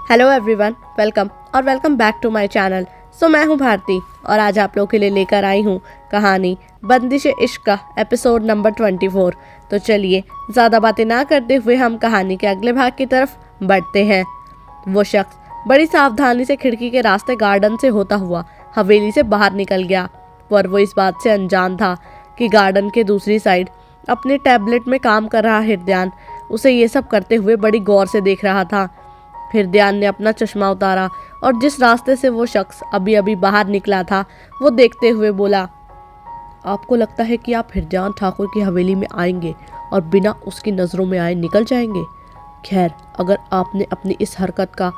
Hello everyone, welcome back to my channel. मैं हूं भारती और आज आप लोगों के लिए लेकर आई हूं कहानी बंदिश इश्क का एपिसोड नंबर 24। तो चलिए ज़्यादा बातें ना करते हुए हम कहानी के अगले भाग की तरफ बढ़ते हैं। वो शख्स बड़ी सावधानी से खिड़की के रास्ते गार्डन से होता हुआ हवेली से बाहर निकल गया, पर वो इस बात से अनजान था कि गार्डन के दूसरी साइड अपने टैबलेट में काम कर रहा हृदयान उसे ये सब करते हुए बड़ी गौर से देख रहा था। हृदयान ने अपना चश्मा उतारा और जिस रास्ते से वो शख्स अभी अभी बाहर निकला था वो देखते हुए बोला, आपको लगता है कि आप हृदयान ठाकुर की हवेली में आएंगे और बिना उसकी नज़रों में आए निकल जाएंगे? खैर, अगर आपने अपनी इस हरकत का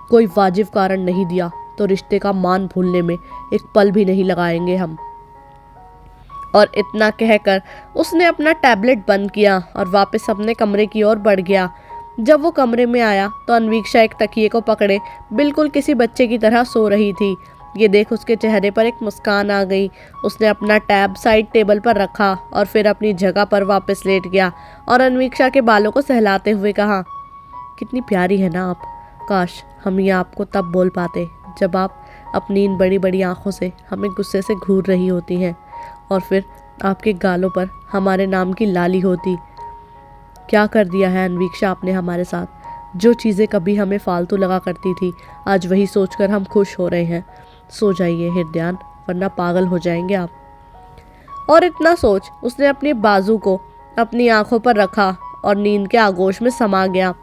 कोई वाजिब कारण नहीं दिया तो रिश्ते का मान भूलने में एक पल भी नहीं लगाएंगे हम। और इतना कहकर उसने अपना टैबलेट बंद किया और वापस अपने कमरे की ओर बढ़ गया। जब वो कमरे में आया तो अन्वीक्षा एक तकिए को पकड़े बिल्कुल किसी बच्चे की तरह सो रही थी। ये देख उसके चेहरे पर एक मुस्कान आ गई। उसने अपना टैब साइड टेबल पर रखा और फिर अपनी जगह पर वापस लेट गया और अन्वीक्षा के बालों को सहलाते हुए कहा, कितनी प्यारी है ना आप। काश हम ये आपको तब बोल पाते जब आप अपनी इन बड़ी बड़ी आंखों से हमें गुस्से से घूर रही होती हैं और फिर आपके गालों पर हमारे नाम की लाली होती। क्या कर दिया है अन्वीक्षा आपने हमारे साथ। जो चीज़ें कभी हमें फालतू लगा करती थी आज वही सोचकर हम खुश हो रहे हैं। सो जाइए हृदयान, वरना पागल हो जाएंगे आप। और इतना सोच उसने अपने बाजू को अपनी आंखों पर रखा और नींद के आगोश में समा गया।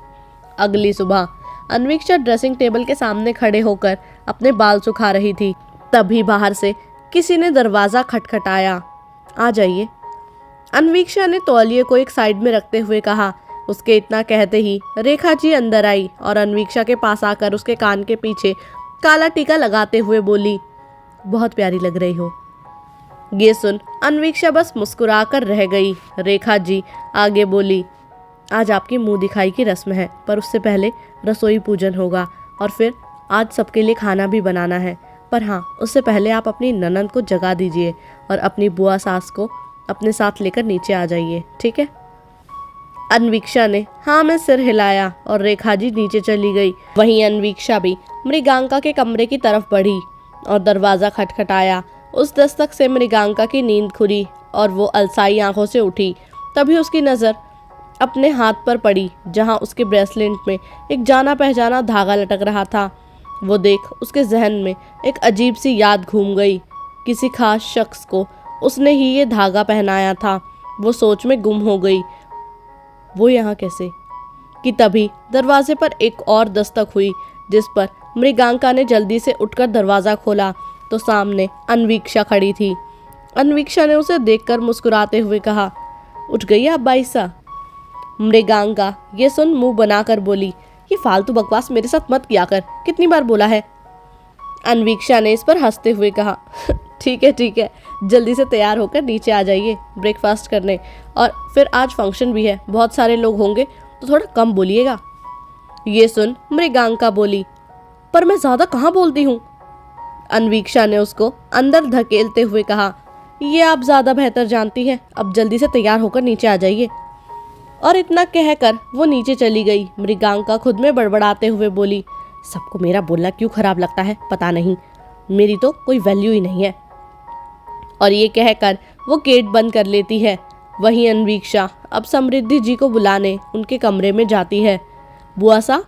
अगली सुबह अन्वीक्षा ड्रेसिंग टेबल के सामने खड़े होकर अपने बाल सुखा रही थी। तभी बाहर से किसी ने दरवाज़ा खटखटाया। आ जाइए, अन्वीक्षा ने तौलिए को एक साइड में रखते हुए कहा। उसके इतना कहते ही रेखा जी अंदर आई और अन्वीक्षा के पास आकर उसके कान के पीछे काला टीका लगाते हुए बोली, बहुत प्यारी लग रही हो। ये सुन अन्वीक्षा बस मुस्कुरा कर रह गई। रेखा जी आगे बोली, आज आपकी मुंह दिखाई की रस्म है, पर उससे पहले रसोई पूजन होगा और फिर आज सबके लिए खाना भी बनाना है। पर हाँ, उससे पहले आप अपनी ननद को जगा दीजिए और अपनी बुआ सास को अपने साथ लेकर नीचे आ जाइए, ठीक है? अन्वीक्षा ने हाँ में सिर हिलाया और रेखा जी नीचे चली गई। वहीं अन्वीक्षा भी मृगांका के कमरे की तरफ बढ़ी और दरवाज़ा खटखटाया। उस दस्तक से मृगांका की नींद खुली और वो अलसाई आंखों से उठी। तभी उसकी नज़र अपने हाथ पर पड़ी जहां उसके ब्रेसलेट में एक जाना पहचाना धागा लटक रहा था। वो देख उसके जहन में एक अजीब सी याद घूम गई। किसी खास शख्स को उसने ही ये धागा पहनाया था। वो सोच में गुम हो गई, वो यहाँ कैसे? कि तभी दरवाजे पर एक और दस्तक हुई जिस पर मृगांका ने जल्दी से उठकर दरवाज़ा खोला तो सामने अन्वीक्षा खड़ी थी। अन्वीक्षा ने उसे देखकर मुस्कुराते हुए कहा, उठ गई आप बाईसा? मृगांका ये सुन मुंह बनाकर बोली, ये फालतू बकवास मेरे साथ मत किया कर, कितनी बार बोला है। अन्वीक्षा ने इस पर हंसते हुए कहा, ठीक है, जल्दी से तैयार होकर नीचे आ जाइए ब्रेकफास्ट करने, और फिर आज फंक्शन भी है, बहुत सारे लोग होंगे तो थोड़ा कम बोलिएगा। ये सुन मृगांका बोली, पर मैं ज़्यादा कहाँ बोलती हूँ। अन्वीक्षा ने उसको अंदर धकेलते हुए कहा, ये आप ज़्यादा बेहतर जानती हैं, अब जल्दी से तैयार होकर नीचे आ जाइए। और इतना कहकर वो नीचे चली गई। मृगांका खुद में बड़बड़ाते हुए बोली, सबको मेरा बोलना क्यों खराब लगता है पता नहीं, मेरी तो कोई वैल्यू ही नहीं है। और ये कहकर वो गेट बंद कर लेती है। वहीं अन्वीक्षा अब समृद्धि जी को बुलाने उनके कमरे में जाती है। बुआ सा,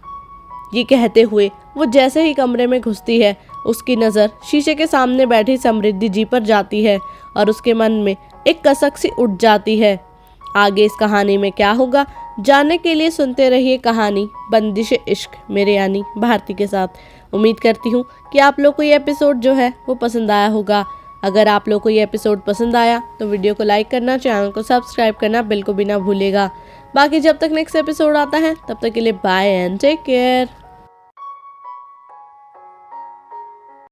ये कहते हुए वो जैसे ही कमरे में घुसती है उसकी नज़र शीशे के सामने बैठी समृद्धि जी पर जाती है और उसके मन में एक कसक सी उठ जाती है। आगे इस कहानी में क्या होगा जानने के लिए सुनते रहिए कहानी बंदिश इश्क मेरे यानी भारती के साथ। उम्मीद करती हूँ कि आप लोग को ये एपिसोड जो है वो पसंद आया होगा। अगर आप लोग को ये एपिसोड पसंद आया तो वीडियो को लाइक करना, चैनल को सब्सक्राइब करना बिल्कुल भी ना भूलिएगा। बाकी जब तक नेक्स्ट एपिसोड आता है तब तक के लिए बाय एंड टेक केयर।